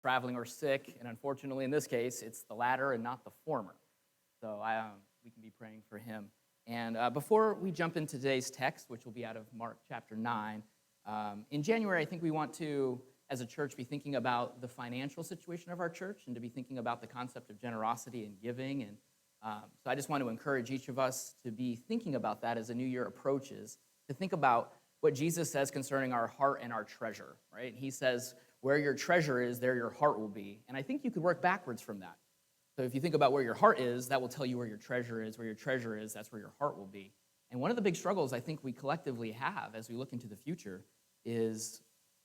traveling or sick, and unfortunately in this case, it's the latter and not the former. So we can be praying for him. And before we jump into today's text, which will be out of Mark chapter 9, in January, I think we want to, as a church, be thinking about the financial situation of our church and to be thinking about the concept of generosity and giving. And so I just want to encourage each of us to be thinking about that as the new year approaches, to think about what Jesus says concerning our heart and our treasure, right? He says, where your treasure is, there your heart will be. And I think you could work backwards from that. So if you think about where your heart is, that will tell you where your treasure is. Where your treasure is, that's where your heart will be. And one of the big struggles I think we collectively have as we look into the future is,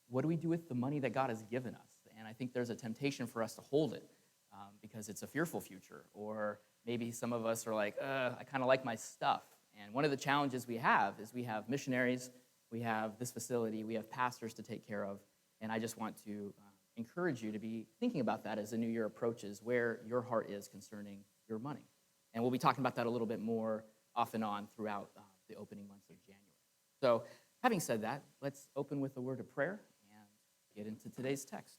what do we do with the money that God has given us? And I think there's a temptation for us to hold it because it's a fearful future. Or maybe some of us are like, I kind of like my stuff. And one of the challenges we have is we have missionaries, we have this facility, we have pastors to take care of. And I just want to encourage you to be thinking about that as the new year approaches, where your heart is concerning your money. And we'll be talking about that a little bit more off and on throughout the opening months of January. So having said that, let's open with a word of prayer and get into today's text.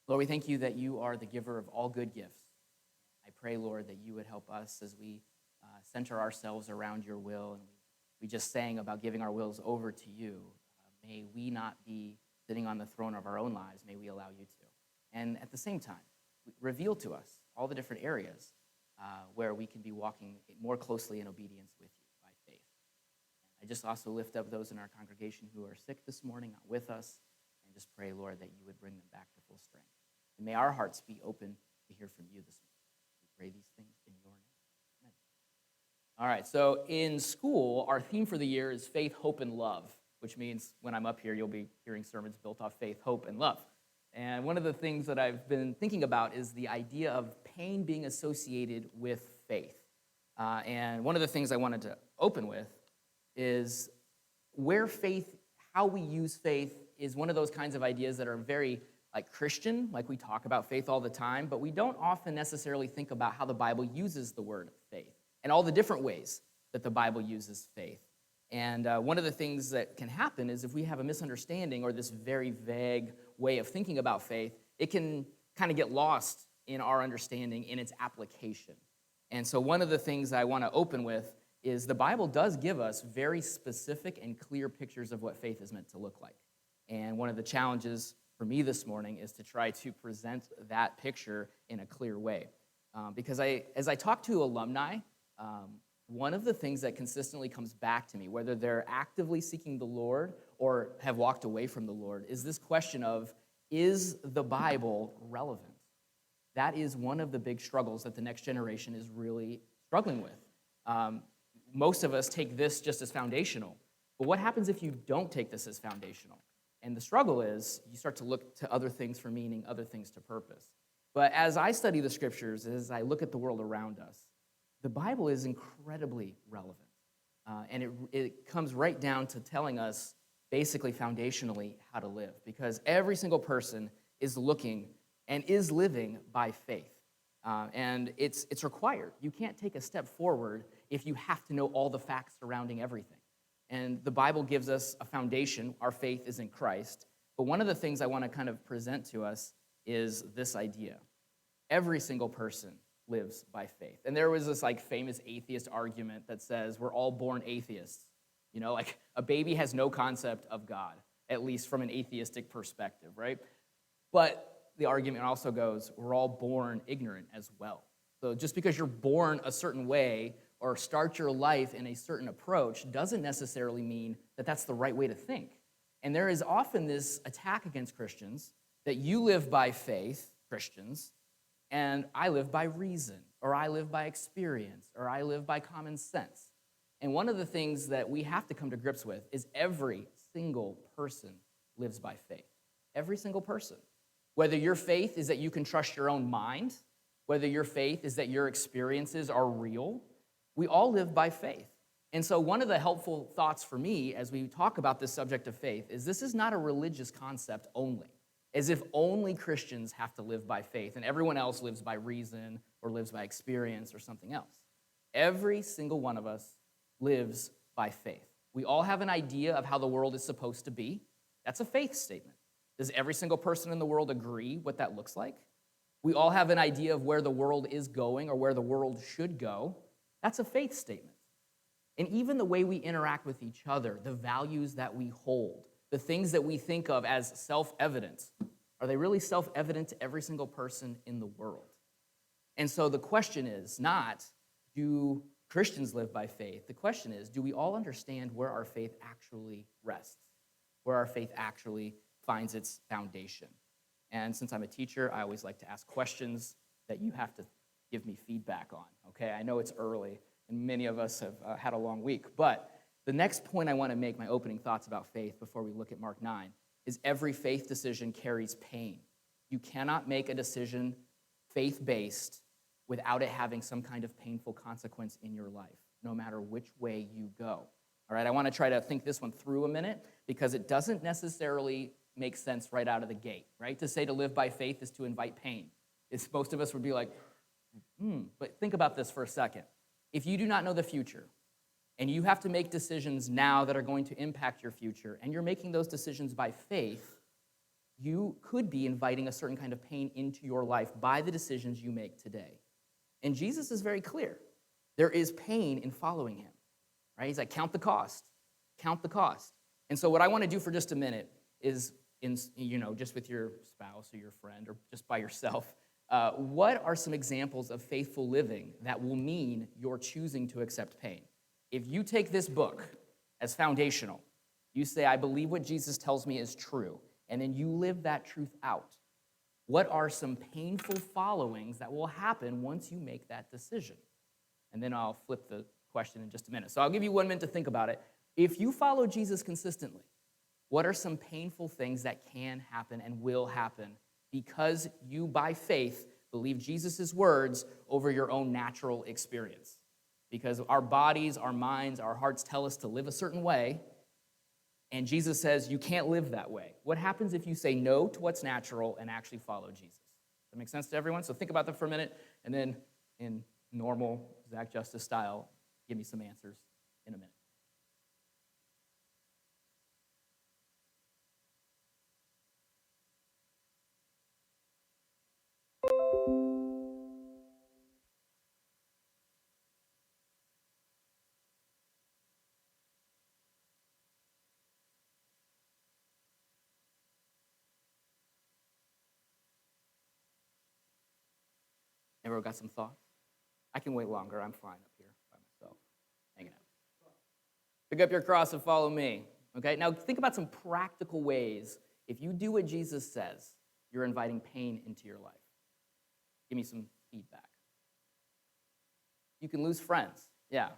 Lord, we thank you that you are the giver of all good gifts. I pray, Lord, that you would help us as we center ourselves around your will. And we just sang about giving our wills over to you. May we not be sitting on the throne of our own lives. May we allow you to. And at the same time, reveal to us all the different areas where we can be walking more closely in obedience with you by faith. And I just also lift up those in our congregation who are sick this morning, not with us, and just pray, Lord, that you would bring them back to full strength. And may our hearts be open to hear from you this morning. We pray these things in your name. Amen. All right, so in school, our theme for the year is faith, hope, and love, which means when I'm up here, you'll be hearing sermons built off faith, hope, and love. And one of the things that I've been thinking about is the idea of pain being associated with faith. And one of the things I wanted to open with is where faith, how we use faith, is one of those kinds of ideas that are very like Christian, like we talk about faith all the time, but we don't often necessarily think about how the Bible uses the word faith and all the different ways that the Bible uses faith. And one of the things that can happen is if we have a misunderstanding or this very vague way of thinking about faith, it can kind of get lost in our understanding in its application. And so one of the things I want to open with is the Bible does give us very specific and clear pictures of what faith is meant to look like. And one of the challenges for me this morning is to try to present that picture in a clear way. Because as I talk to alumni, one of the things that consistently comes back to me, whether they're actively seeking the Lord or have walked away from the Lord, is this question of, is the Bible relevant? That is one of the big struggles that the next generation is really struggling with. Most of us take this just as foundational. But what happens if you don't take this as foundational? And the struggle is you start to look to other things for meaning, other things to purpose. But as I study the scriptures, as I look at the world around us, the Bible is incredibly relevant. And it comes right down to telling us basically foundationally how to live, because every single person is looking and is living by faith. And it's required. You can't take a step forward if you have to know all the facts surrounding everything. And the Bible gives us a foundation. Our faith is in Christ. But one of the things I want to kind of present to us is this idea. Every single person lives by faith. And there was this like famous atheist argument that says we're all born atheists. You know, like a baby has no concept of God, at least from an atheistic perspective, right? But the argument also goes, we're all born ignorant as well. So just because you're born a certain way or start your life in a certain approach doesn't necessarily mean that that's the right way to think. And there is often this attack against Christians that you live by faith, Christians, and I live by reason, or I live by experience, or I live by common sense. And one of the things that we have to come to grips with is every single person lives by faith. Every single person. Whether your faith is that you can trust your own mind, whether your faith is that your experiences are real, we all live by faith. And so one of the helpful thoughts for me as we talk about this subject of faith is this is not a religious concept only, as if only Christians have to live by faith and everyone else lives by reason or lives by experience or something else. Every single one of us lives by faith. We all have an idea of how the world is supposed to be. That's a faith statement. Does every single person in the world agree what that looks like? We all have an idea of where the world is going or where the world should go. That's a faith statement. And even the way we interact with each other, the values that we hold, the things that we think of as self-evident, are they really self-evident to every single person in the world? And so the question is not, do Christians live by faith? The question is, do we all understand where our faith actually rests, where our faith actually finds its foundation? And since I'm a teacher, I always like to ask questions that you have to give me feedback on, okay? I know it's early, and many of us have had a long week, but the next point I want to make, my opening thoughts about faith before we look at Mark 9, is every faith decision carries pain. You cannot make a decision faith-based without it having some kind of painful consequence in your life, no matter which way you go. All right, I want to try to think this one through a minute because it doesn't necessarily make sense right out of the gate, right? To say to live by faith is to invite pain. Most of us would be like, but think about this for a second. If you do not know the future, and you have to make decisions now that are going to impact your future, and you're making those decisions by faith, you could be inviting a certain kind of pain into your life by the decisions you make today. And Jesus is very clear. There is pain in following him, right? He's like, count the cost, count the cost. And so what I want to do for just a minute is, just with your spouse or your friend or just by yourself, what are some examples of faithful living that will mean you're choosing to accept pain? If you take this book as foundational, you say, I believe what Jesus tells me is true, and then you live that truth out, what are some painful followings that will happen once you make that decision? And then I'll flip the question in just a minute. So I'll give you 1 minute to think about it. If you follow Jesus consistently, what are some painful things that can happen and will happen because you, by faith, believe Jesus' words over your own natural experience? Because our bodies, our minds, our hearts tell us to live a certain way, and Jesus says you can't live that way. What happens if you say no to what's natural and actually follow Jesus? Does that make sense to everyone? So think about that for a minute, and then in normal Zach Justice style, give me some answers in a minute. Everyone got some thoughts? I can wait longer. I'm fine up here by myself, hanging out. Pick up your cross and follow me. Okay, now think about some practical ways. If you do what Jesus says, you're inviting pain into your life. Give me some feedback. You can lose friends. Yeah,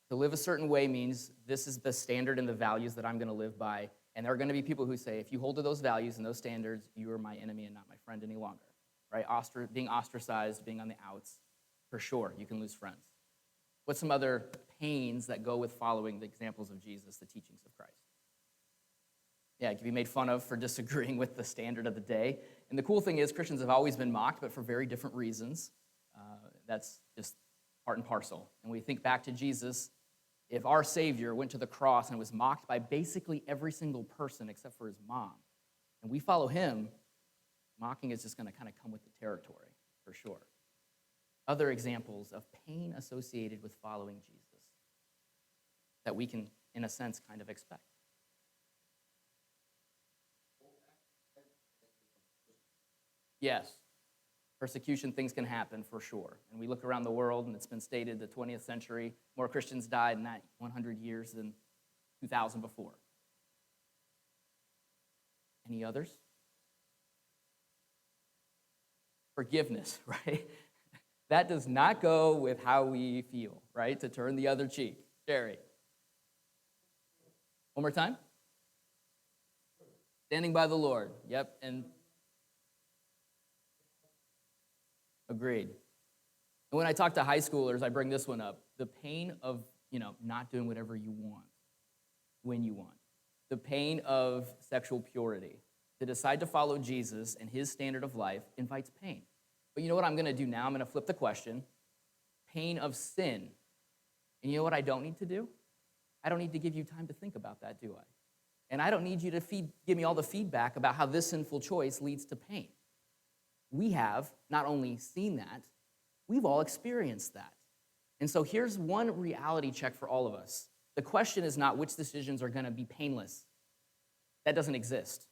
to live a certain way means this is the standard and the values that I'm going to live by. And there are going to be people who say, if you hold to those values and those standards, you are my enemy and not my friend any longer. Right? Being ostracized, being on the outs, for sure, you can lose friends. What's some other pains that go with following the examples of Jesus, the teachings of Christ? Yeah, you can be made fun of for disagreeing with the standard of the day. And the cool thing is Christians have always been mocked, but for very different reasons. That's just part and parcel. And we think back to Jesus, if our Savior went to the cross and was mocked by basically every single person except for his mom, and we follow him, mocking is just going to kind of come with the territory, for sure. Other examples of pain associated with following Jesus that we can, in a sense, kind of expect. Yes, persecution, things can happen, for sure. And we look around the world, and it's been stated the 20th century, more Christians died in that 100 years than 2,000 before. Any others? Forgiveness, right? That does not go with how we feel, right? To turn the other cheek. Jerry. One more time. Standing by the Lord. Yep, and agreed. And when I talk to high schoolers, I bring this one up. The pain of, not doing whatever you want when you want. The pain of sexual purity. To decide to follow Jesus and his standard of life invites pain. But you know what I'm going to do now? I'm going to flip the question. Pain of sin. And you know what I don't need to do? I don't need to give you time to think about that, do I? And I don't need you to give me all the feedback about how this sinful choice leads to pain. We have not only seen that, we've all experienced that. And so here's one reality check for all of us. The question is not which decisions are going to be painless. That doesn't exist.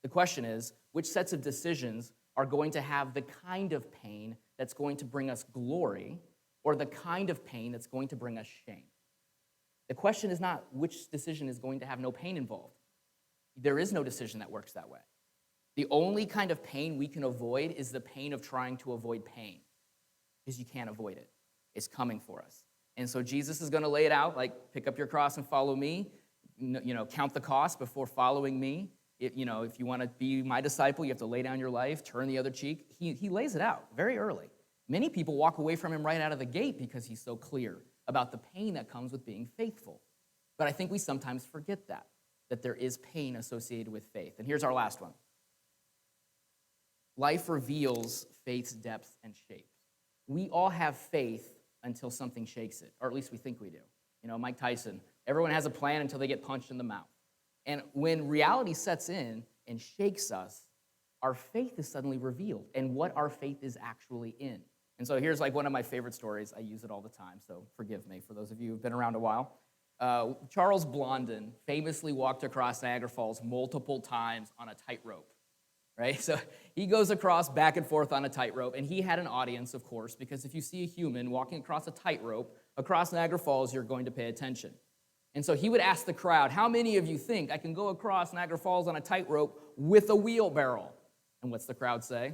The question is, which sets of decisions are going to have the kind of pain that's going to bring us glory, or the kind of pain that's going to bring us shame? The question is not which decision is going to have no pain involved. There is no decision that works that way. The only kind of pain we can avoid is the pain of trying to avoid pain, because you can't avoid it. It's coming for us. And so Jesus is going to lay it out, like, pick up your cross and follow me. Count the cost before following me. If you want to be my disciple, you have to lay down your life, turn the other cheek. He lays it out very early. Many people walk away from him right out of the gate because he's so clear about the pain that comes with being faithful. But I think we sometimes forget that there is pain associated with faith. And here's our last one. Life reveals faith's depth and shape. We all have faith until something shakes it, or at least we think we do. Mike Tyson, everyone has a plan until they get punched in the mouth. And when reality sets in and shakes us, our faith is suddenly revealed and what our faith is actually in. And so here's one of my favorite stories. I use it all the time, so forgive me for those of you who've been around a while. Charles Blondin famously walked across Niagara Falls multiple times on a tightrope, right? So he goes across back and forth on a tightrope, and he had an audience, of course, because if you see a human walking across a tightrope across Niagara Falls, you're going to pay attention. And so he would ask the crowd, how many of you think I can go across Niagara Falls on a tightrope with a wheelbarrow? And what's the crowd say?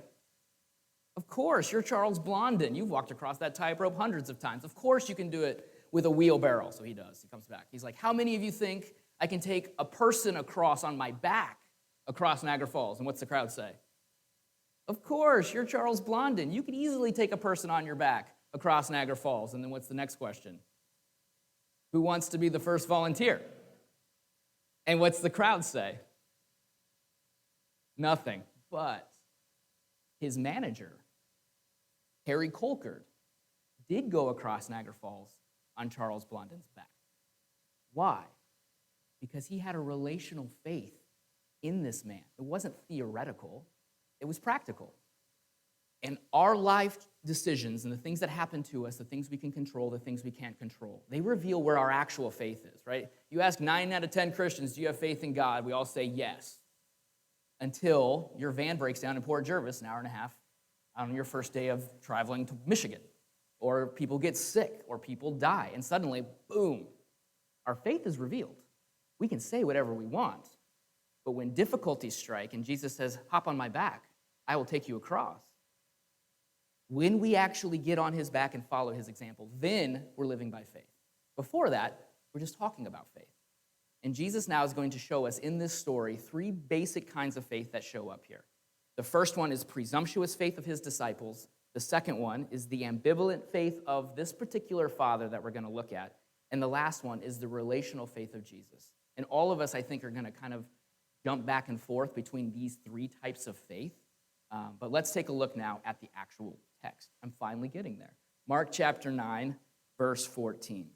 Of course, you're Charles Blondin. You've walked across that tightrope hundreds of times. Of course you can do it with a wheelbarrow. So he does. He comes back. He's like, how many of you think I can take a person across on my back across Niagara Falls? And what's the crowd say? Of course, you're Charles Blondin. You could easily take a person on your back across Niagara Falls. And then what's the next question? Who wants to be the first volunteer? And what's the crowd say? Nothing. But his manager, Harry Colcord, did go across Niagara Falls on Charles Blondin's back. Why? Because he had a relational faith in this man. It wasn't theoretical, it was practical. And our life decisions and the things that happen to us, the things we can control, the things we can't control, they reveal where our actual faith is, right? You ask 9 out of 10 Christians, do you have faith in God? We all say yes. Until your van breaks down in Port Jervis an hour and a half on your first day of traveling to Michigan. Or people get sick, or people die, and suddenly, boom, our faith is revealed. We can say whatever we want, but when difficulties strike and Jesus says, hop on my back, I will take you across. When we actually get on his back and follow his example, then we're living by faith. Before that, we're just talking about faith. And Jesus now is going to show us in this story 3 basic kinds of faith that show up here. The first one is presumptuous faith of his disciples. The second one is the ambivalent faith of this particular father that we're going to look at. And the last one is the relational faith of Jesus. And all of us, I think, are going to kind of jump back and forth between these 3 types of faith. But let's take a look now at the actual text. I'm finally getting there. Mark chapter 9, verse 14.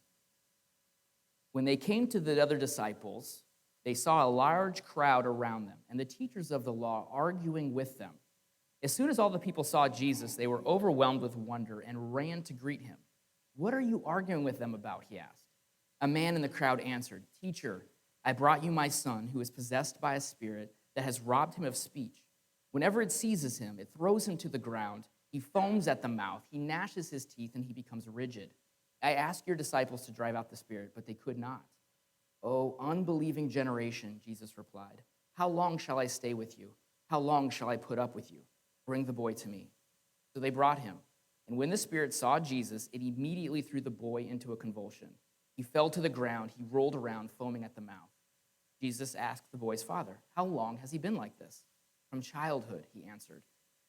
When they came to the other disciples, they saw a large crowd around them, and the teachers of the law arguing with them. As soon as all the people saw Jesus, they were overwhelmed with wonder and ran to greet him. What are you arguing with them about? He asked. A man in the crowd answered, Teacher, I brought you my son, who is possessed by a spirit that has robbed him of speech. Whenever it seizes him, it throws him to the ground. He foams at the mouth. He gnashes his teeth, and he becomes rigid. I asked your disciples to drive out the spirit, but they could not. Oh, unbelieving generation, Jesus replied. How long shall I stay with you? How long shall I put up with you? Bring the boy to me. So they brought him. And when the spirit saw Jesus, it immediately threw the boy into a convulsion. He fell to the ground. He rolled around, foaming at the mouth. Jesus asked the boy's father, How long has he been like this? From childhood, he answered.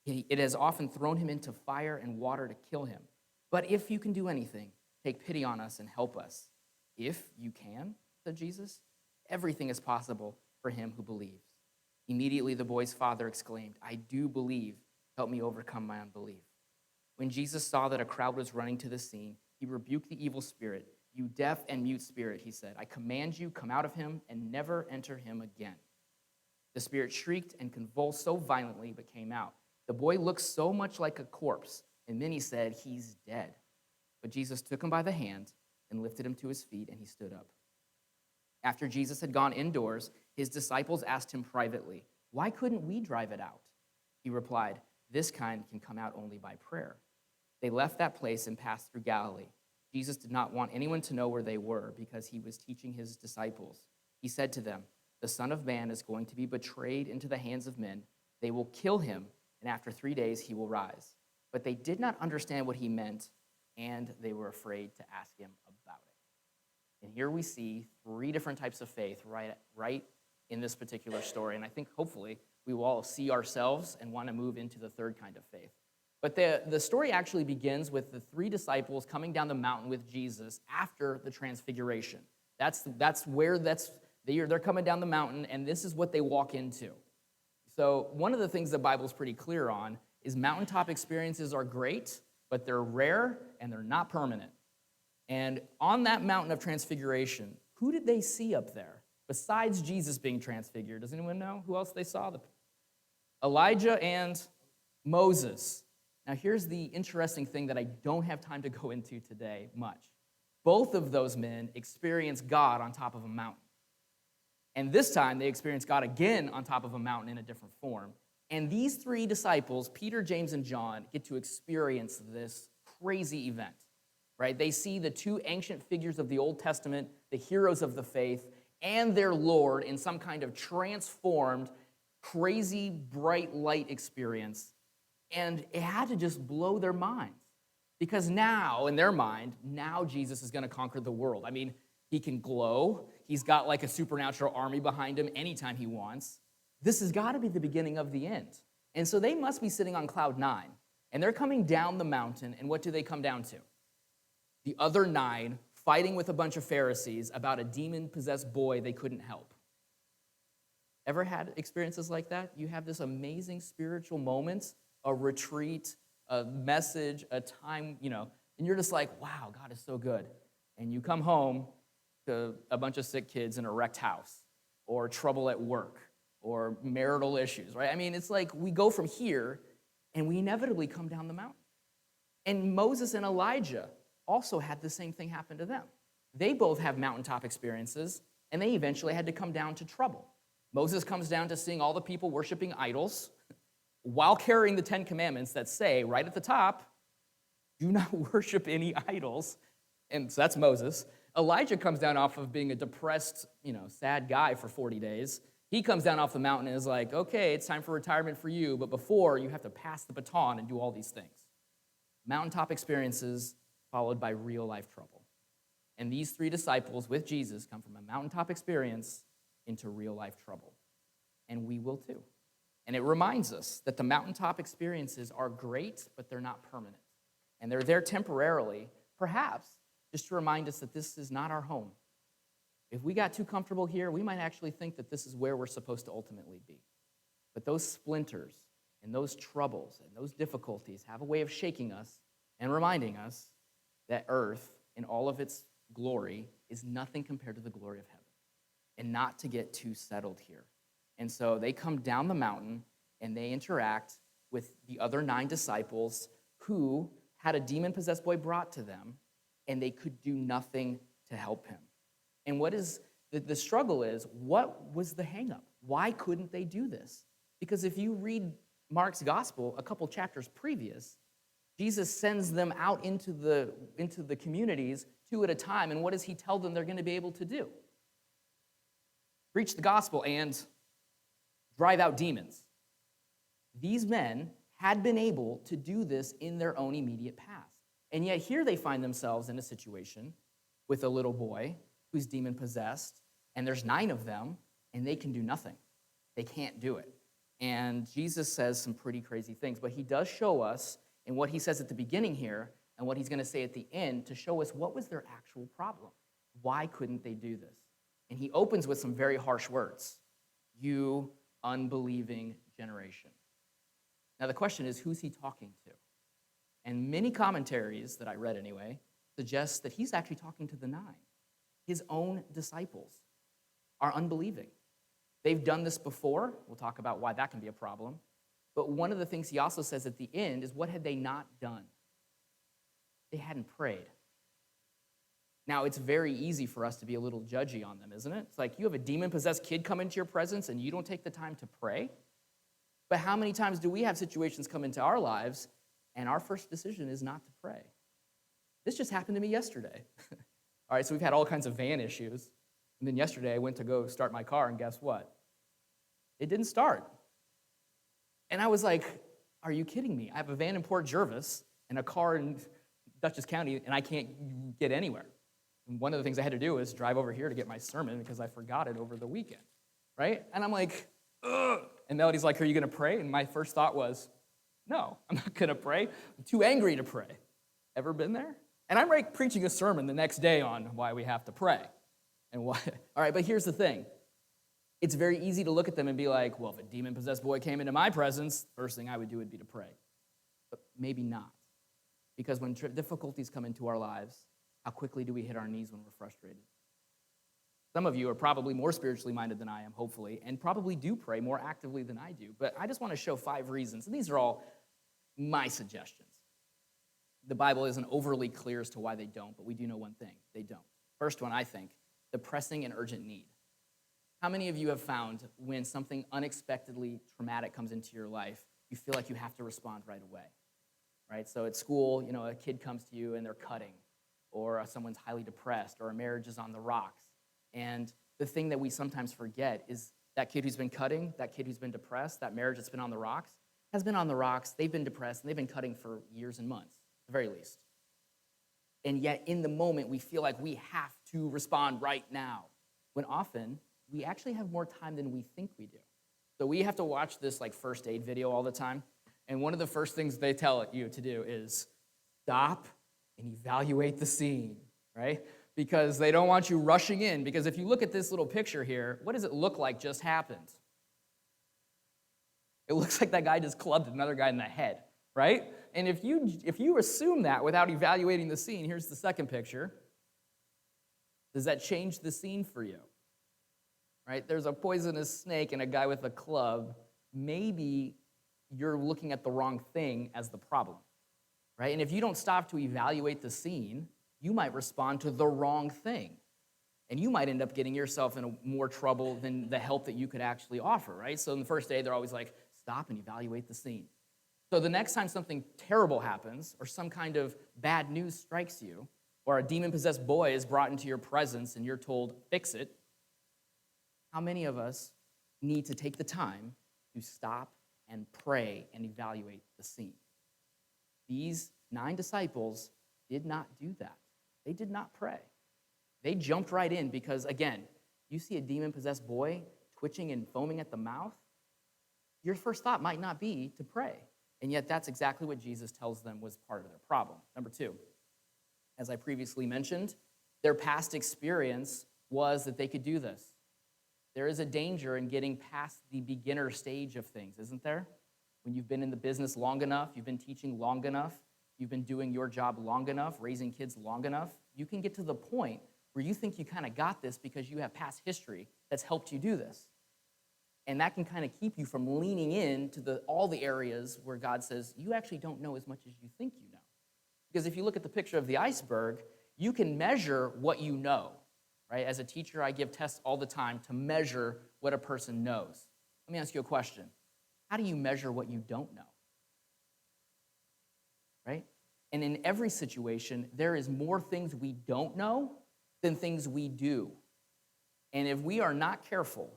It has often thrown him into fire and water to kill him. But if you can do anything, take pity on us and help us. If you can, said Jesus, everything is possible for him who believes. Immediately the boy's father exclaimed, I do believe. Help me overcome my unbelief. When Jesus saw that a crowd was running to the scene, he rebuked the evil spirit, "You deaf and mute spirit," he said, "I command you, come out of him and never enter him again." The spirit shrieked and convulsed so violently but came out. The boy looked so much like a corpse, and many said, "He's dead." But Jesus took him by the hand and lifted him to his feet, and he stood up. After Jesus had gone indoors, his disciples asked him privately, "Why couldn't we drive it out?" He replied, "This kind can come out only by prayer." They left that place and passed through Galilee. Jesus did not want anyone to know where they were because he was teaching his disciples. He said to them, "The Son of Man is going to be betrayed into the hands of men. They will kill him, and after 3 days he will rise." But they did not understand what he meant, and they were afraid to ask him about it. And here we see 3 different types of faith right in this particular story. And I think hopefully we will all see ourselves and want to move into the third kind of faith. But the story actually begins with the 3 disciples coming down the mountain with Jesus after the transfiguration. They're coming down the mountain, and this is what they walk into. So one of the things the Bible's pretty clear on is mountaintop experiences are great, but they're rare and they're not permanent. And on that mountain of transfiguration, who did they see up there? Besides Jesus being transfigured, does anyone know who else they saw? Elijah and Moses. Now, here's the interesting thing that I don't have time to go into today much. Both of those men experienced God on top of a mountain. And this time, they experienced God again on top of a mountain in a different form. And these 3 disciples, Peter, James, and John, get to experience this crazy event, right? They see the 2 ancient figures of the Old Testament, the heroes of the faith, and their Lord in some kind of transformed, crazy, bright light experience. And it had to just blow their minds. Because now, in their mind, now Jesus is going to conquer the world. I mean, he can glow. He's got like a supernatural army behind him anytime he wants. This has got to be the beginning of the end. And so they must be sitting on cloud 9. And they're coming down the mountain, and what do they come down to? The other 9 fighting with a bunch of Pharisees about a demon-possessed boy they couldn't help. Ever had experiences like that? You have this amazing spiritual moment, a retreat, a message, a time, and you're just like, wow, God is so good. And you come home to a bunch of sick kids in a wrecked house, or trouble at work, or marital issues, right? I mean, it's like we go from here, and we inevitably come down the mountain. And Moses and Elijah also had the same thing happen to them. They both have mountaintop experiences, and they eventually had to come down to trouble. Moses comes down to seeing all the people worshiping idols while carrying the 10 Commandments that say, right at the top, do not worship any idols. And so that's Moses. Elijah comes down off of being a depressed, sad guy for 40 days. He comes down off the mountain and is like, okay, it's time for retirement for you, but before, you have to pass the baton and do all these things. Mountaintop experiences followed by real-life trouble. And these 3 disciples with Jesus come from a mountaintop experience into real-life trouble. And we will too. And it reminds us that the mountaintop experiences are great, but they're not permanent. And they're there temporarily, perhaps just to remind us that this is not our home. If we got too comfortable here, we might actually think that this is where we're supposed to ultimately be. But those splinters and those troubles and those difficulties have a way of shaking us and reminding us that earth, in all of its glory, is nothing compared to the glory of heaven, and not to get too settled here. And so they come down the mountain, and they interact with the other 9 disciples who had a demon-possessed boy brought to them, and they could do nothing to help him. And what is the struggle is, what was the hang-up? Why couldn't they do this? Because if you read Mark's gospel a couple chapters previous, Jesus sends them out into the communities 2 at a time, and what does he tell them they're going to be able to do? Preach the gospel and drive out demons. These men had been able to do this in their own immediate past. And yet here they find themselves in a situation with a little boy who's demon-possessed, and there's 9 of them, and they can do nothing. They can't do it. And Jesus says some pretty crazy things, but he does show us in what he says at the beginning here and what he's going to say at the end to show us what was their actual problem. Why couldn't they do this? And he opens with some very harsh words. You unbelieving generation. Now the question is, who's he talking to? And many commentaries that I read anyway suggests that he's actually talking to the 9. His own disciples are unbelieving. They've done this before. We'll talk about why that can be a problem. But one of the things he also says at the end is, what had they not done? They hadn't prayed. Now, it's very easy for us to be a little judgy on them, isn't it? It's like you have a demon-possessed kid come into your presence and you don't take the time to pray. But how many times do we have situations come into our lives and our first decision is not to pray? This just happened to me yesterday. All right, so we've had all kinds of van issues. And then yesterday I went to go start my car, and guess what? It didn't start. And I was like, are you kidding me? I have a van in Port Jervis and a car in Dutchess County, and I can't get anywhere. And one of the things I had to do was drive over here to get my sermon because I forgot it over the weekend, right? And I'm like, ugh. And Melody's like, are you going to pray? And my first thought was, no, I'm not going to pray. I'm too angry to pray. Ever been there? And I'm like preaching a sermon the next day on why we have to pray. And why. All right, but here's the thing. It's very easy to look at them and be like, well, if a demon-possessed boy came into my presence, first thing I would do would be to pray. But maybe not. Because when difficulties come into our lives, how quickly do we hit our knees when we're frustrated? Some of you are probably more spiritually minded than I am, hopefully, and probably do pray more actively than I do. But I just want to show 5 reasons, and these are all my suggestions. The Bible isn't overly clear as to why they don't, but we do know one thing. They don't. First one, I think, the pressing and urgent need. How many of you have found when something unexpectedly traumatic comes into your life, you feel like you have to respond right away, right? So at school, a kid comes to you and they're cutting, or someone's highly depressed, or a marriage is on the rocks. And the thing that we sometimes forget is that kid who's been cutting, that kid who's been depressed, that marriage that's been on the rocks, has been on the rocks, they've been depressed, and they've been cutting for years and months, at the very least. And yet in the moment, we feel like we have to respond right now, when often we actually have more time than we think we do. So we have to watch this first aid video all the time. And one of the first things they tell you to do is stop and evaluate the scene, right? Because they don't want you rushing in. Because if you look at this little picture here, what does it look like just happened? It looks like that guy just clubbed another guy in the head, right? And if you assume that without evaluating the scene, here's the second picture. Does that change the scene for you? Right? There's a poisonous snake and a guy with a club. Maybe you're looking at the wrong thing as the problem, right? And if you don't stop to evaluate the scene, you might respond to the wrong thing. And you might end up getting yourself in more trouble than the help that you could actually offer, right? So in the first aid, they're always like, stop and evaluate the scene. So the next time something terrible happens, or some kind of bad news strikes you, or a demon-possessed boy is brought into your presence and you're told, fix it, how many of us need to take the time to stop and pray and evaluate the scene? These 9 disciples did not do that. They did not pray. They jumped right in because, again, you see a demon-possessed boy twitching and foaming at the mouth, your first thought might not be to pray. And yet that's exactly what Jesus tells them was part of their problem. Number 2, as I previously mentioned, their past experience was that they could do this. There is a danger in getting past the beginner stage of things, isn't there? When you've been in the business long enough, you've been teaching long enough, you've been doing your job long enough, raising kids long enough, you can get to the point where you think you kind of got this because you have past history that's helped you do this. And that can kind of keep you from leaning into all the areas where God says, you actually don't know as much as you think you know. Because if you look at the picture of the iceberg, you can measure what you know. Right? As a teacher, I give tests all the time to measure what a person knows. Let me ask you a question. How do you measure what you don't know? Right? And in every situation, there is more things we don't know than things we do. And if we are not careful,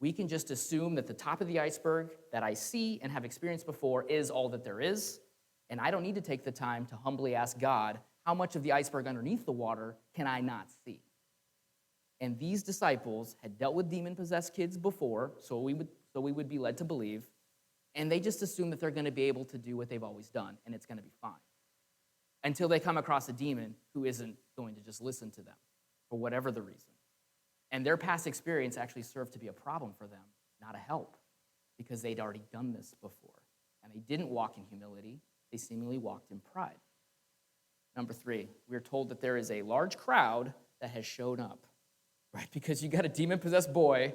we can just assume that the top of the iceberg that I see and have experienced before is all that there is, and I don't need to take the time to humbly ask God, how much of the iceberg underneath the water can I not see? And these disciples had dealt with demon-possessed kids before, so we would be led to believe, and they just assume that they're going to be able to do what they've always done, and it's going to be fine. Until they come across a demon who isn't going to just listen to them, for whatever the reason. And their past experience actually served to be a problem for them, not a help, because they'd already done this before. And they didn't walk in humility, they seemingly walked in pride. Number 3, we are told that there is a large crowd that has shown up, right? Because you got a demon-possessed boy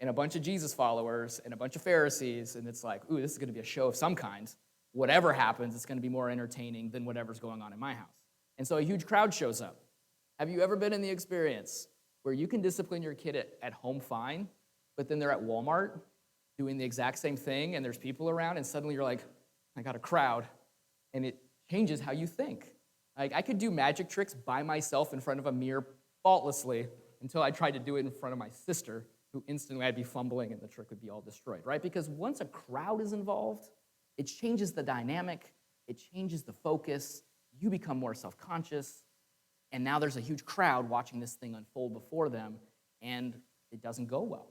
and a bunch of Jesus followers and a bunch of Pharisees, and it's like, ooh, this is going to be a show of some kind. Whatever happens, it's going to be more entertaining than whatever's going on in my house. And so a huge crowd shows up. Have you ever been in the experience where you can discipline your kid at home fine, but then they're at Walmart doing the exact same thing, and there's people around, and suddenly you're like, I got a crowd, and it changes how you think. Like, I could do magic tricks by myself in front of a mirror faultlessly until I tried to do it in front of my sister, who instantly I'd be fumbling and the trick would be all destroyed, right? Because once a crowd is involved, it changes the dynamic, it changes the focus, you become more self-conscious, and now there's a huge crowd watching this thing unfold before them, and it doesn't go well.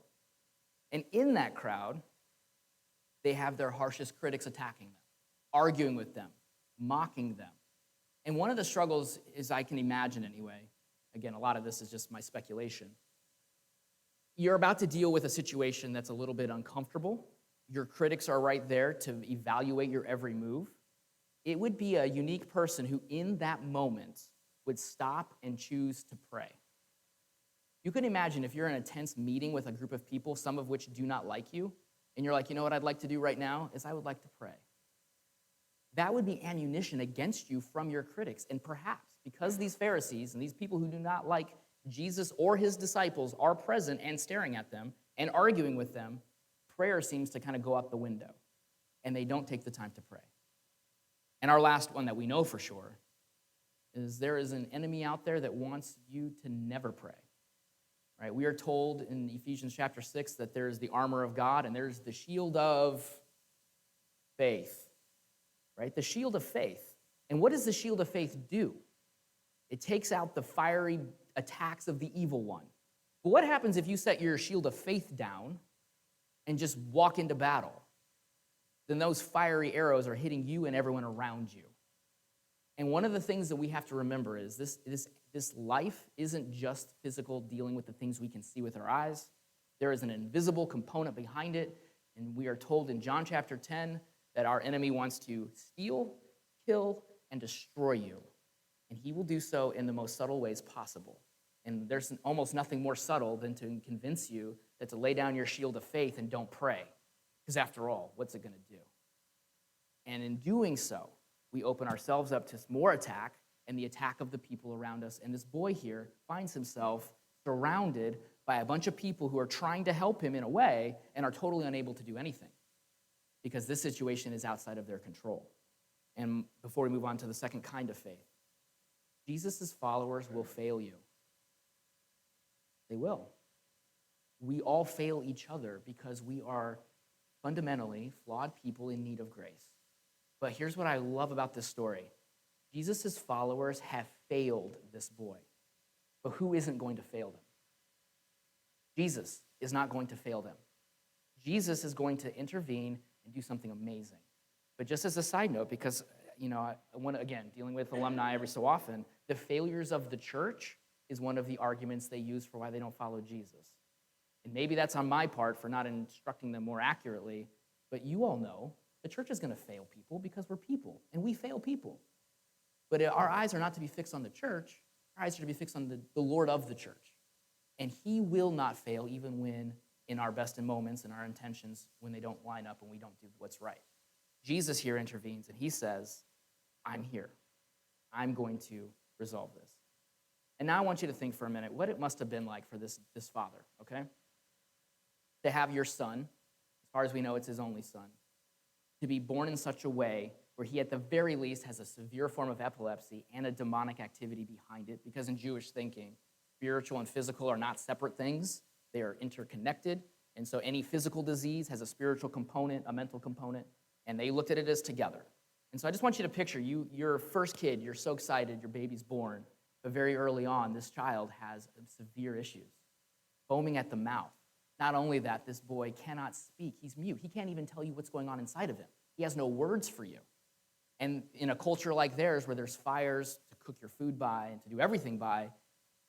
And in that crowd, they have their harshest critics attacking them, arguing with them, mocking them. And one of the struggles is, I can imagine anyway, again, a lot of this is just my speculation. You're about to deal with a situation that's a little bit uncomfortable. Your critics are right there to evaluate your every move. It would be a unique person who, in that moment, would stop and choose to pray. You can imagine if you're in a tense meeting with a group of people, some of which do not like you, and you're like, you know what I'd like to do right now is I would like to pray. That would be ammunition against you from your critics. And perhaps because these Pharisees and these people who do not like Jesus or his disciples are present and staring at them and arguing with them, prayer seems to kind of go out the window, and they don't take the time to pray. And our last one that we know for sure is there is an enemy out there that wants you to never pray. Right? We are told in Ephesians chapter 6 that there's the armor of God and there's the shield of faith. Right? The shield of faith. And what does the shield of faith do? It takes out the fiery attacks of the evil one. But what happens if you set your shield of faith down and just walk into battle? Then those fiery arrows are hitting you and everyone around you. And one of the things that we have to remember is this life isn't just physical, dealing with the things we can see with our eyes. There is an invisible component behind it, and we are told in John chapter 10 that our enemy wants to steal, kill, and destroy you. And he will do so in the most subtle ways possible. And there's almost nothing more subtle than to convince you that to lay down your shield of faith and don't pray. Because after all, what's it going to do? And in doing so, we open ourselves up to more attack and the attack of the people around us. And this boy here finds himself surrounded by a bunch of people who are trying to help him in a way and are totally unable to do anything because this situation is outside of their control. And before we move on to the second kind of faith, Jesus' followers will fail you. They will. We all fail each other because we are fundamentally flawed people in need of grace. But here's what I love about this story. Jesus' followers have failed this boy. But who isn't going to fail them? Jesus is not going to fail them. Jesus is going to intervene and do something amazing. But just as a side note, because I want to, again, dealing with alumni every so often, the failures of the church is one of the arguments they use for why they don't follow Jesus. And maybe that's on my part for not instructing them more accurately, but you all know the church is going to fail people because we're people, and we fail people. But our eyes are not to be fixed on the church. Our eyes are to be fixed on the Lord of the church. And he will not fail even when, in our best in moments and our intentions, when they don't line up and we don't do what's right. Jesus here intervenes, and he says, I'm here. I'm going to resolve this. And now I want you to think for a minute what it must have been like for this father, okay? To have your son, as far as we know it's his only son, to be born in such a way where he at the very least has a severe form of epilepsy and a demonic activity behind it, because in Jewish thinking, spiritual and physical are not separate things. They are interconnected, and so any physical disease has a spiritual component, a mental component, and they looked at it as together. And so I just want you to picture, your first kid, you're so excited, your baby's born, but very early on, this child has severe issues, foaming at the mouth. Not only that, this boy cannot speak. He's mute. He can't even tell you what's going on inside of him. He has no words for you. And in a culture like theirs, where there's fires to cook your food by and to do everything by,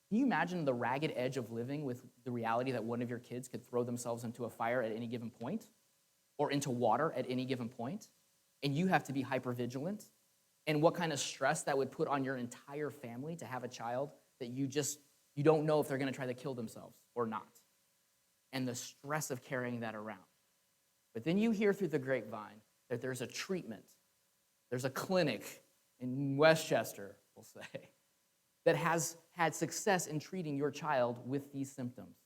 can you imagine the ragged edge of living with the reality that one of your kids could throw themselves into a fire at any given point or into water at any given point, and you have to be hypervigilant? and what kind of stress that would put on your entire family to have a child that you don't know if they're going to try to kill themselves or not, and the stress of carrying that around. But then you hear through the grapevine that there's a treatment, there's a clinic in Westchester, we'll say, that has had success in treating your child with these symptoms.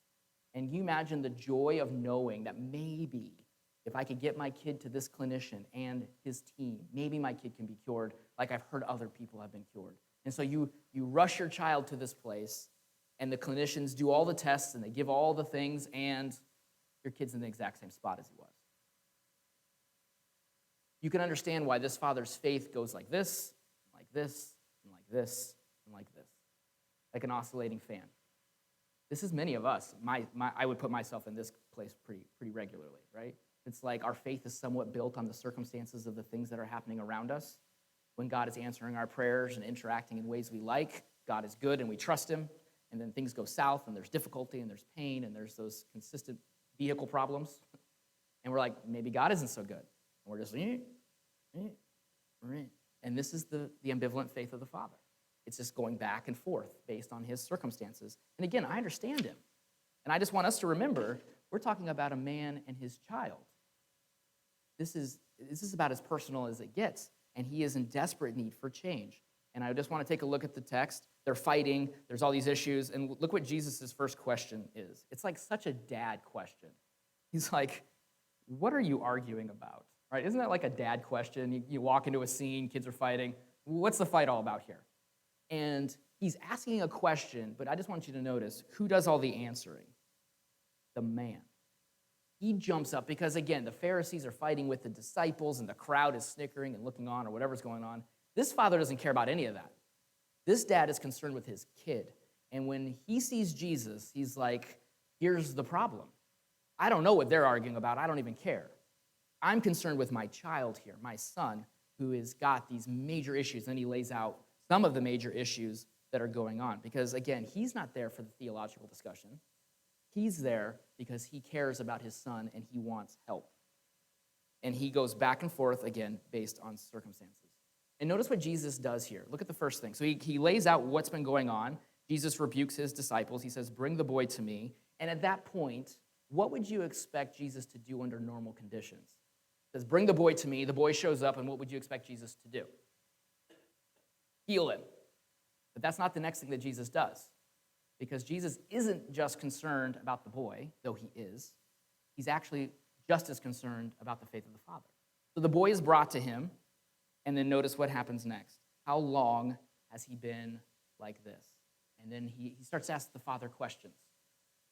And you imagine the joy of knowing that maybe if I could get my kid to this clinician and his team, maybe my kid can be cured like I've heard other people have been cured. And so you rush your child to this place, and the clinicians do all the tests, and they give all the things, and your kid's in the exact same spot as he was. You can understand why this father's faith goes like this, and like this, and like this, and like this, like an oscillating fan. This is many of us. I would put myself in this place pretty regularly, right? It's like our faith is somewhat built on the circumstances of the things that are happening around us. When God is answering our prayers and interacting in ways we like, God is good and we trust him. And then things go south and there's difficulty and there's pain and there's those consistent vehicle problems. And we're like, maybe God isn't so good. And we're just, and this is the ambivalent faith of the Father. It's just going back and forth based on his circumstances. And again, I understand him. And I just want us to remember, we're talking about a man and his child. This is about as personal as it gets. And he is in desperate need for change. And I just want to take a look at the text. They're fighting. There's all these issues. And look what Jesus' first question is. It's like such a dad question. He's like, what are you arguing about? Right? Isn't that like a dad question? You walk into a scene, kids are fighting. What's the fight all about here? And he's asking a question, but I just want you to notice, who does all the answering? The man. He jumps up because, again, the Pharisees are fighting with the disciples and the crowd is snickering and looking on or whatever's going on. This father doesn't care about any of that. This dad is concerned with his kid. And when he sees Jesus, he's like, here's the problem. I don't know what they're arguing about. I don't even care. I'm concerned with my child here, my son, who has got these major issues. And he lays out some of the major issues that are going on. Because, again, he's not there for the theological discussion. He's there because he cares about his son and he wants help. And he goes back and forth, again, based on circumstances. And notice what Jesus does here. Look at the first thing. So he lays out what's been going on. Jesus rebukes his disciples. He says, bring the boy to me. And at that point, what would you expect Jesus to do under normal conditions? He says, bring the boy to me. The boy shows up, and what would you expect Jesus to do? Heal him. But that's not the next thing that Jesus does. Because Jesus isn't just concerned about the boy, though he is. He's actually just as concerned about the faith of the Father. So the boy is brought to him, and then notice what happens next. How long has he been like this? And then he starts to ask the Father questions.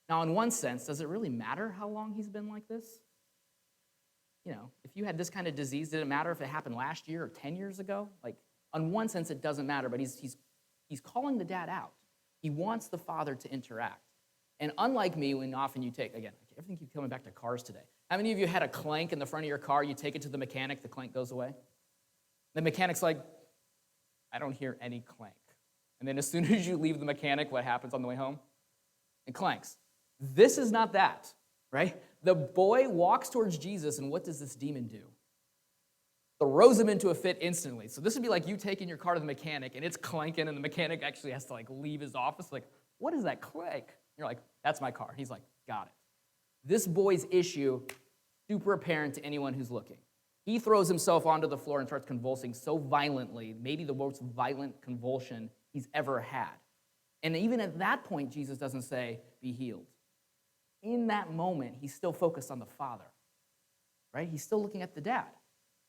Now, in one sense, does it really matter how long he's been like this? You know, if you had this kind of disease, did it matter if it happened last year or 10 years ago? Like, on one sense, it doesn't matter, but he's calling the dad out. He wants the Father to interact. And unlike me, when often you take, again, everything keeps coming back to cars today. How many of you had a clank in the front of your car, you take it to the mechanic, the clank goes away? The mechanic's like, I don't hear any clank. And then as soon as you leave the mechanic, what happens on the way home? It clanks. This is not that, right? The boy walks towards Jesus, and what does this demon do? Throws him into a fit instantly. So this would be like you taking your car to the mechanic, and it's clanking, and the mechanic actually has to like leave his office. Like, what is that clank? You're like, that's my car. He's like, got it. This boy's issue, super apparent to anyone who's looking. He throws himself onto the floor and starts convulsing so violently, maybe the most violent convulsion he's ever had. And even at that point, Jesus doesn't say, be healed. In that moment, he's still focused on the Father, right? He's still looking at the dad.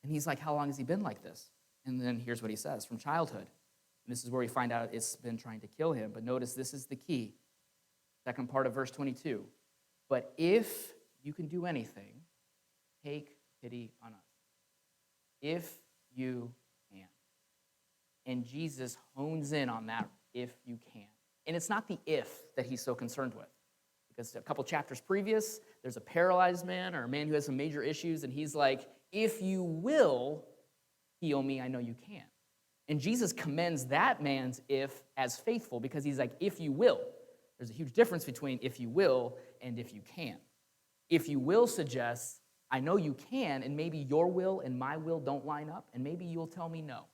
And he's like, how long has he been like this? And then here's what he says, from childhood. And this is where we find out it's been trying to kill him. But notice this is the key. Second part of verse 22. But if you can do anything, take pity on us. If you can. And Jesus hones in on that, if you can. And it's not the if that he's so concerned with. Because a couple chapters previous, there's a paralyzed man or a man who has some major issues, and he's like, if you will heal me, I know you can. And Jesus commends that man's if as faithful because he's like, if you will. There's a huge difference between if you will and if you can. If you will suggests, I know you can, and maybe your will and my will don't line up, and maybe you'll tell me no.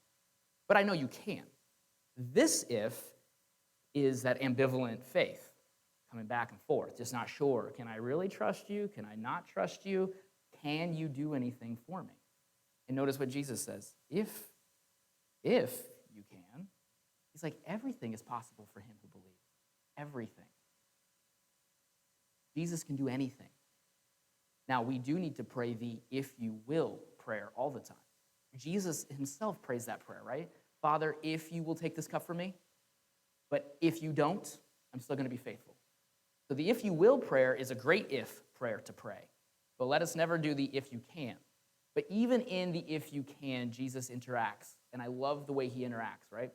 but I know you can. This if is that ambivalent faith, coming back and forth, just not sure. Can I really trust you? Can I not trust you? Can you do anything for me? And notice what Jesus says. If you can, he's like, everything is possible for him who believes. Everything. Jesus can do anything. Now, we do need to pray the if you will prayer all the time. Jesus himself prays that prayer, right? Father, if you will take this cup from me, but if you don't, I'm still going to be faithful. So the if you will prayer is a great if prayer to pray. But let us never do the if you can. But even in the if you can, Jesus interacts. And I love the way he interacts, right?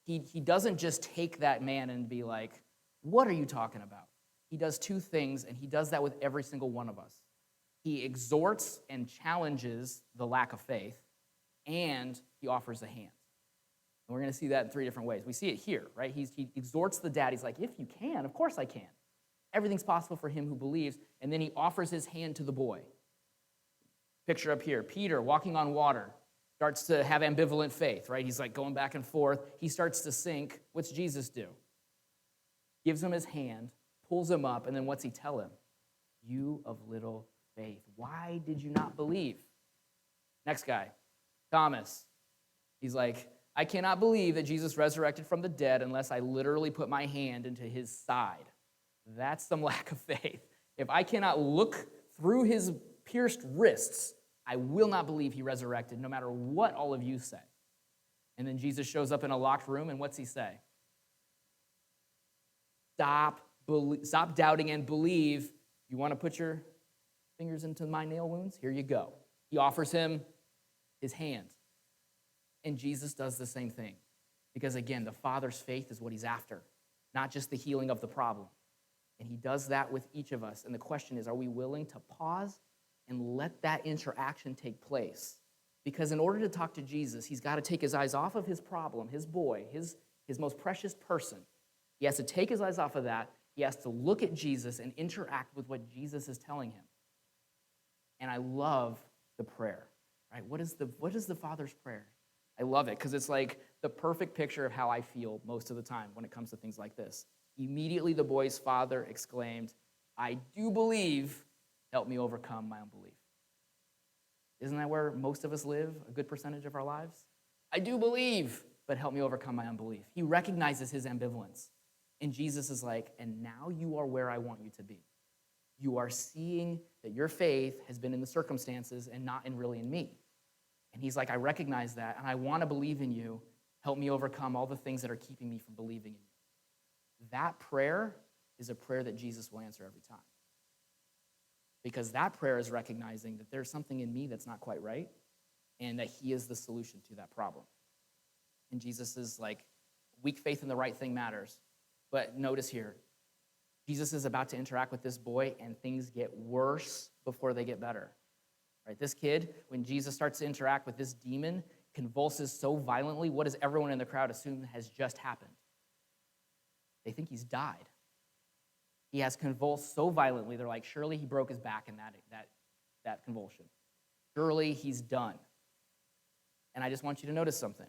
He doesn't just take that man and be like, what are you talking about? He does two things, and he does that with every single one of us. He exhorts and challenges the lack of faith, and he offers a hand. And we're going to see that in three different ways. We see it here, right? He exhorts the dad. He's like, if you can, of course I can. Everything's possible for him who believes. And then he offers his hand to the boy. Picture up here, Peter walking on water, starts to have ambivalent faith, right? He's like going back and forth. He starts to sink. What's Jesus do? Gives him his hand, pulls him up, and then what's he tell him? You of little faith. Why did you not believe? Next guy, Thomas. He's like, I cannot believe that Jesus resurrected from the dead unless I literally put my hand into his side. That's some lack of faith. If I cannot look through his pierced wrists, I will not believe he resurrected, no matter what all of you say. And then Jesus shows up in a locked room, and what's he say? Stop doubting and believe. You want to put your fingers into my nail wounds? Here you go. He offers him his hand. And Jesus does the same thing. Because again, the Father's faith is what he's after, not just the healing of the problem. And he does that with each of us. And the question is, are we willing to pause and let that interaction take place? Because in order to talk to Jesus, he's got to take his eyes off of his problem, his boy, his most precious person. He has to take his eyes off of that. He has to look at Jesus and interact with what Jesus is telling him. And I love the prayer, right? What is the Father's prayer? I love it because it's like the perfect picture of how I feel most of the time when it comes to things like this. Immediately the boy's father exclaimed, I do believe, help me overcome my unbelief. Isn't that where most of us live, a good percentage of our lives? I do believe, but help me overcome my unbelief. He recognizes his ambivalence. And Jesus is like, and now you are where I want you to be. You are seeing that your faith has been in the circumstances and not really in me. And he's like, I recognize that, and I want to believe in you. Help me overcome all the things that are keeping me from believing in you. That prayer is a prayer that Jesus will answer every time. Because that prayer is recognizing that there's something in me that's not quite right, and that he is the solution to that problem. And Jesus is like, weak faith in the right thing matters. But notice here, Jesus is about to interact with this boy, and things get worse before they get better. Right? This kid, when Jesus starts to interact with this demon, convulses so violently, what does everyone in the crowd assume has just happened? They think he's died. He has convulsed so violently, they're like, surely he broke his back in that convulsion. Surely he's done. And I just want you to notice something.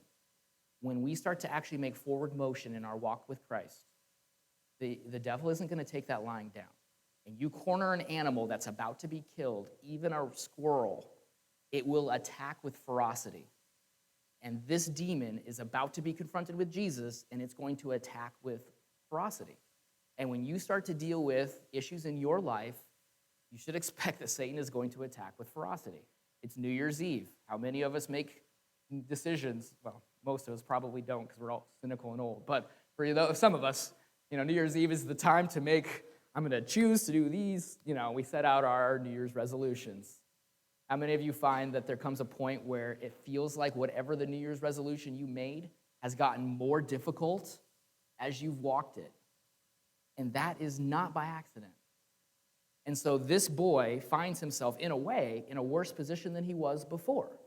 When we start to actually make forward motion in our walk with Christ, the devil isn't going to take that lying down. And you corner an animal that's about to be killed, even a squirrel, it will attack with ferocity. And this demon is about to be confronted with Jesus, and it's going to attack with ferocity. And when you start to deal with issues in your life, you should expect that Satan is going to attack with ferocity. It's New Year's Eve. How many of us make decisions? Well, most of us probably don't because we're all cynical and old. But for some of us, New Year's Eve is the time to make, I'm going to choose to do these. We set out our New Year's resolutions. How many of you find that there comes a point where it feels like whatever the New Year's resolution you made has gotten more difficult as you've walked it? And that is not by accident. And so this boy finds himself, in a way, in a worse position than he was before.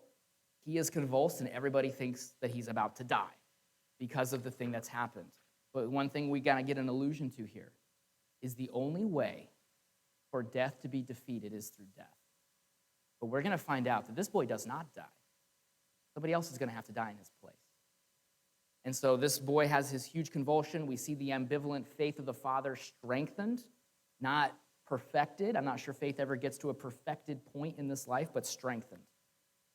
He is convulsed, and everybody thinks that he's about to die because of the thing that's happened. But one thing we got to get an allusion to here is the only way for death to be defeated is through death. But we're going to find out that this boy does not die. Somebody else is going to have to die in his place. And so this boy has his huge convulsion. We see the ambivalent faith of the father strengthened, not perfected. I'm not sure faith ever gets to a perfected point in this life, but strengthened.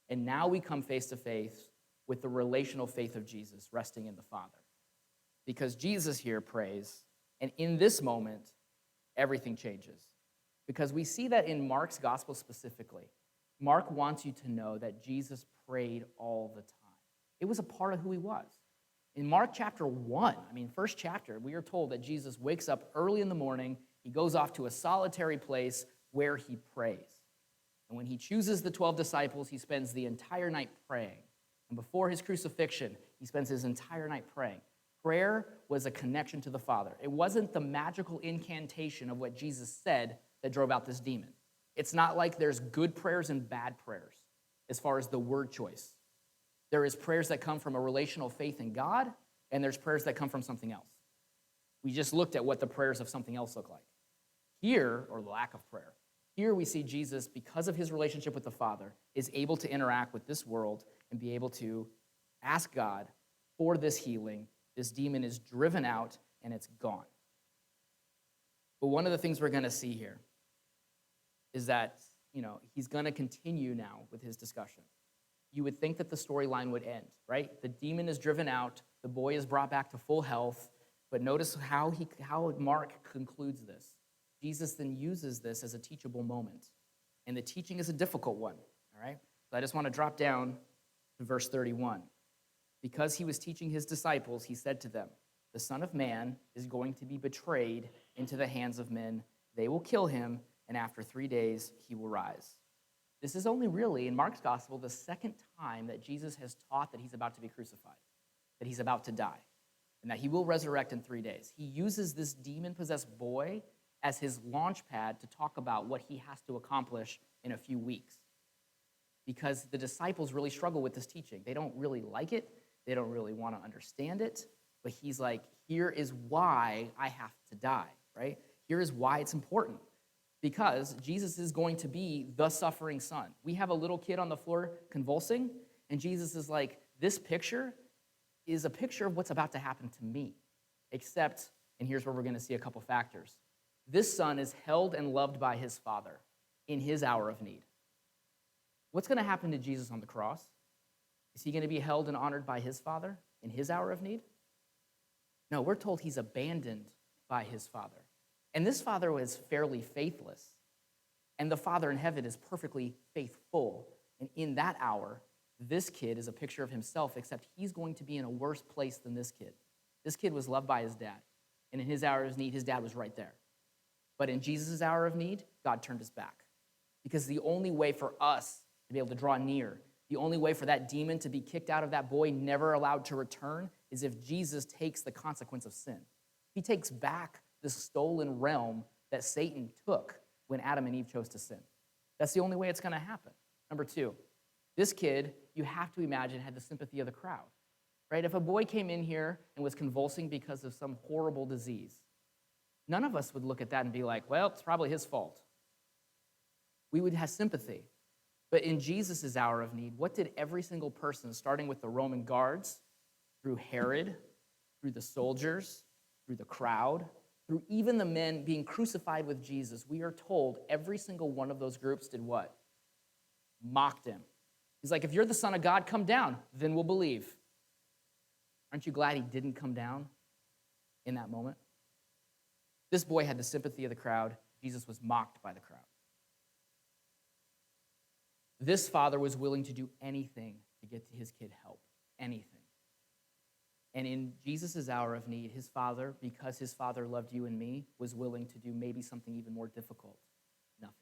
And now we come face to face with the relational faith of Jesus resting in the Father. Because Jesus here prays, and in this moment, everything changes. Because we see that in Mark's gospel specifically. Mark wants you to know that Jesus prayed all the time. It was a part of who he was. In Mark chapter 1, first chapter, we are told that Jesus wakes up early in the morning. He goes off to a solitary place where he prays. And when he chooses the 12 disciples, he spends the entire night praying. And before his crucifixion, he spends his entire night praying. Prayer was a connection to the Father. It wasn't the magical incantation of what Jesus said that drove out this demon. It's not like there's good prayers and bad prayers as far as the word choice. There is prayers that come from a relational faith in God, and there's prayers that come from something else. We just looked at what the prayers of something else look like. Here, or the lack of prayer, here we see Jesus, because of his relationship with the Father, is able to interact with this world and be able to ask God for this healing. This demon is driven out, and it's gone. But one of the things we're going to see here is that, he's going to continue now with his discussion. You would think that the storyline would end, right? The demon is driven out. The boy is brought back to full health. But notice how Mark concludes this. Jesus then uses this as a teachable moment. And the teaching is a difficult one, all right? So I just want to drop down to verse 31. Because he was teaching his disciples, he said to them, "The Son of Man is going to be betrayed into the hands of men. They will kill him, and after 3 days he will rise." This is only really, in Mark's gospel, the second time that Jesus has taught that he's about to be crucified, that he's about to die, and that he will resurrect in 3 days. He uses this demon-possessed boy as his launch pad to talk about what he has to accomplish in a few weeks. Because the disciples really struggle with this teaching. They don't really like it. They don't really want to understand it. But he's like, here is why I have to die, right? Here is why it's important. Because Jesus is going to be the suffering son. We have a little kid on the floor convulsing, and Jesus is like, this picture is a picture of what's about to happen to me. Except, and here's where we're going to see a couple factors. This son is held and loved by his Father in his hour of need. What's going to happen to Jesus on the cross? Is he going to be held and honored by his Father in his hour of need? No, we're told he's abandoned by his Father. And this Father was fairly faithless. And the Father in heaven is perfectly faithful. And in that hour, this kid is a picture of himself, except he's going to be in a worse place than this kid. This kid was loved by his dad. And in his hour of need, his dad was right there. But in Jesus' hour of need, God turned his back. Because the only way for us to be able to draw near, the only way for that demon to be kicked out of that boy, never allowed to return, is if Jesus takes the consequence of sin. He takes back the stolen realm that Satan took when Adam and Eve chose to sin. That's the only way it's going to happen. Number two, this kid, you have to imagine, had the sympathy of the crowd, right? If a boy came in here and was convulsing because of some horrible disease, none of us would look at that and be like, well, it's probably his fault. We would have sympathy. But in Jesus' hour of need, what did every single person, starting with the Roman guards, through Herod, through the soldiers, through the crowd, through even the men being crucified with Jesus, we are told every single one of those groups did what? Mocked him. He's like, if you're the Son of God, come down, then we'll believe. Aren't you glad he didn't come down in that moment? This boy had the sympathy of the crowd. Jesus was mocked by the crowd. This father was willing to do anything to get his kid help, anything. And in Jesus' hour of need, his father, because his father loved you and me, was willing to do maybe something even more difficult, nothing.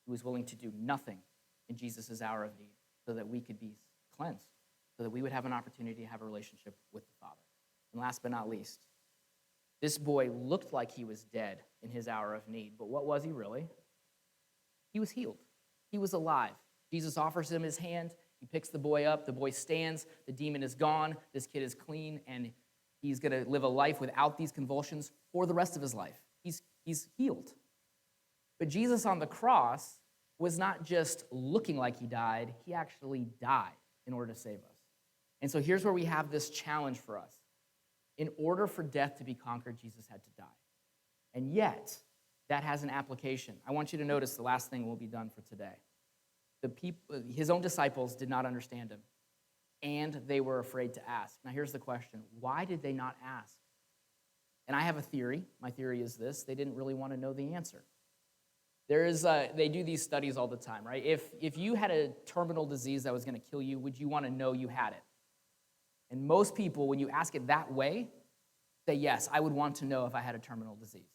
He was willing to do nothing in Jesus' hour of need so that we could be cleansed, so that we would have an opportunity to have a relationship with the Father. And last but not least, this boy looked like he was dead in his hour of need, but what was he really? He was healed. He was alive. Jesus offers him his hand. He picks the boy up. The boy stands. The demon is gone. This kid is clean, and he's going to live a life without these convulsions for the rest of his life. He's healed. But Jesus on the cross was not just looking like he died. He actually died in order to save us. And so here's where we have this challenge for us. In order for death to be conquered, Jesus had to die. And yet, that has an application. I want you to notice the last thing will be done for today. His own disciples did not understand him, and they were afraid to ask. Now, here's the question. Why did they not ask? And I have a theory. My theory is this. They didn't really want to know the answer. They do these studies all the time, right? If you had a terminal disease that was going to kill you, would you want to know you had it? And most people, when you ask it that way, say, yes, I would want to know if I had a terminal disease.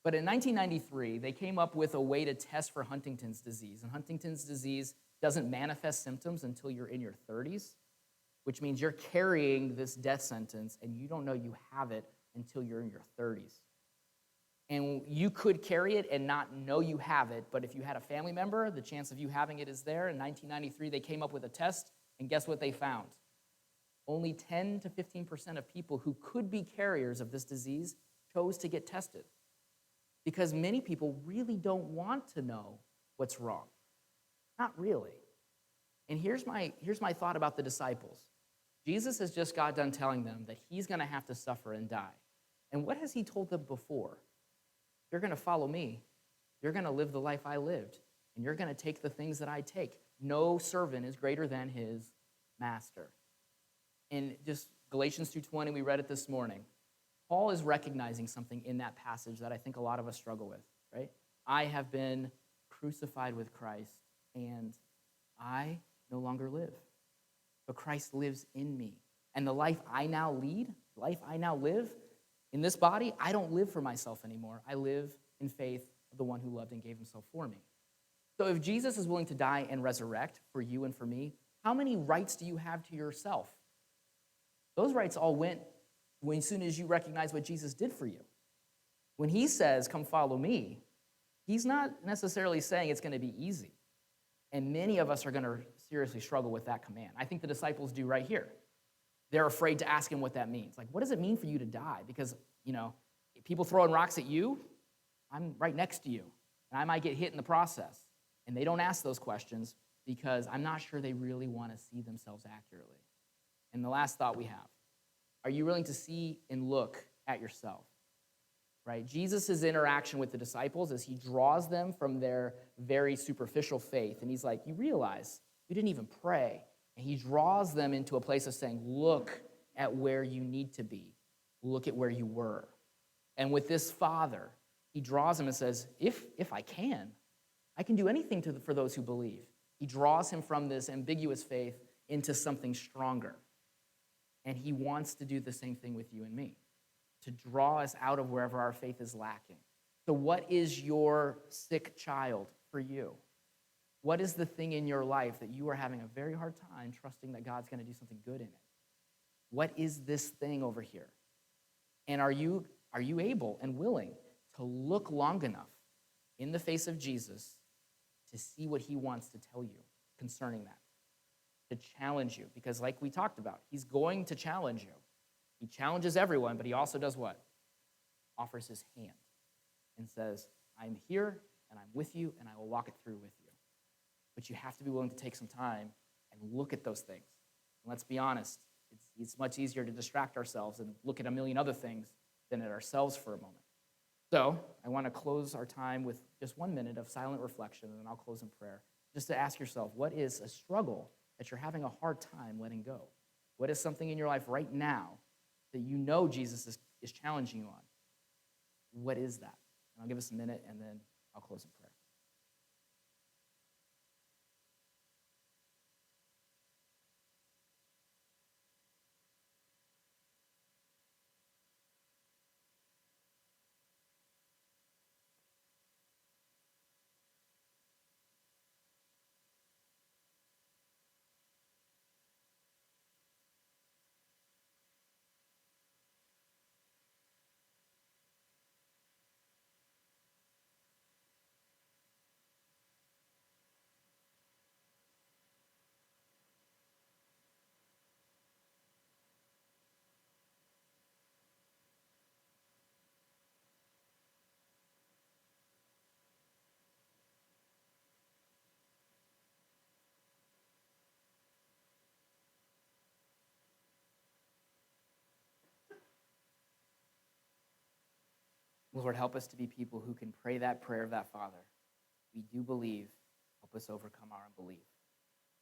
But in 1993, they came up with a way to test for Huntington's disease. And Huntington's disease doesn't manifest symptoms until you're in your 30s, which means you're carrying this death sentence and you don't know you have it until you're in your 30s. And you could carry it and not know you have it, but if you had a family member, the chance of you having it is there. In 1993, they came up with a test, and guess what they found? Only 10 to 15% of people who could be carriers of this disease chose to get tested, because many people really don't want to know what's wrong. Not really. And here's my thought about the disciples. Jesus has just got done telling them that he's going to have to suffer and die. And what has he told them before? You're going to follow me. You're going to live the life I lived. And you're going to take the things that I take. No servant is greater than his master. In just Galatians 2:20, we read it this morning. Paul is recognizing something in that passage that I think a lot of us struggle with, right? I have been crucified with Christ, and I no longer live. But Christ lives in me. And the life I now lead, life I now live, in this body, I don't live for myself anymore. I live in faith of the one who loved and gave himself for me. So if Jesus is willing to die and resurrect for you and for me, how many rights do you have to yourself? Those rights all went as soon as you recognize what Jesus did for you. When he says, come follow me, he's not necessarily saying it's going to be easy. And many of us are going to seriously struggle with that command. I think the disciples do right here. They're afraid to ask him what that means. Like, what does it mean for you to die? Because, people throwing rocks at you, I'm right next to you, and I might get hit in the process. And they don't ask those questions because I'm not sure they really want to see themselves accurately. And the last thought we have, are you willing to see and look at yourself? Right? Jesus' interaction with the disciples as he draws them from their very superficial faith. And he's like, you realize you didn't even pray. And he draws them into a place of saying, look at where you need to be. Look at where you were. And with this Father, he draws him and says, if I can do anything for those who believe. He draws him from this ambiguous faith into something stronger. And he wants to do the same thing with you and me, to draw us out of wherever our faith is lacking. So what is your sick child for you? What is the thing in your life that you are having a very hard time trusting that God's going to do something good in it? What is this thing over here? And are you able and willing to look long enough in the face of Jesus to see what he wants to tell you concerning that? To challenge you, because like we talked about, he's going to challenge you. He challenges everyone, but he also does what? Offers his hand and says, I'm here and I'm with you and I will walk it through with you. But you have to be willing to take some time and look at those things. And let's be honest, it's much easier to distract ourselves and look at a million other things than at ourselves for a moment. So I want to close our time with just 1 minute of silent reflection, and then I'll close in prayer. Just to ask yourself, what is a struggle that you're having a hard time letting go? What is something in your life right now that you know Jesus is challenging you on? What is that? And I'll give us a minute, and then I'll close in prayer. Lord, help us to be people who can pray that prayer of that Father. We do believe. Help us overcome our unbelief.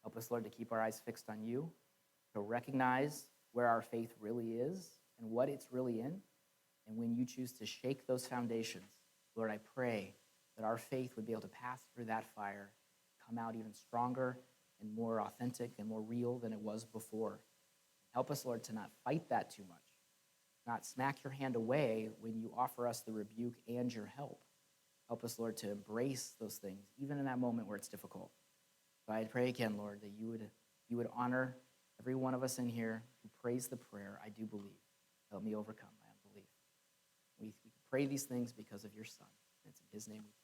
Help us, Lord, to keep our eyes fixed on you, to recognize where our faith really is and what it's really in. And when you choose to shake those foundations, Lord, I pray that our faith would be able to pass through that fire, come out even stronger and more authentic and more real than it was before. Help us, Lord, to not fight that too much, not smack your hand away when you offer us the rebuke and your help. Help us, Lord, to embrace those things, even in that moment where it's difficult. So I pray again, Lord, that you would honor every one of us in here who prays the prayer, I do believe. Help me overcome my unbelief. We pray these things because of your Son. It's in his name we pray.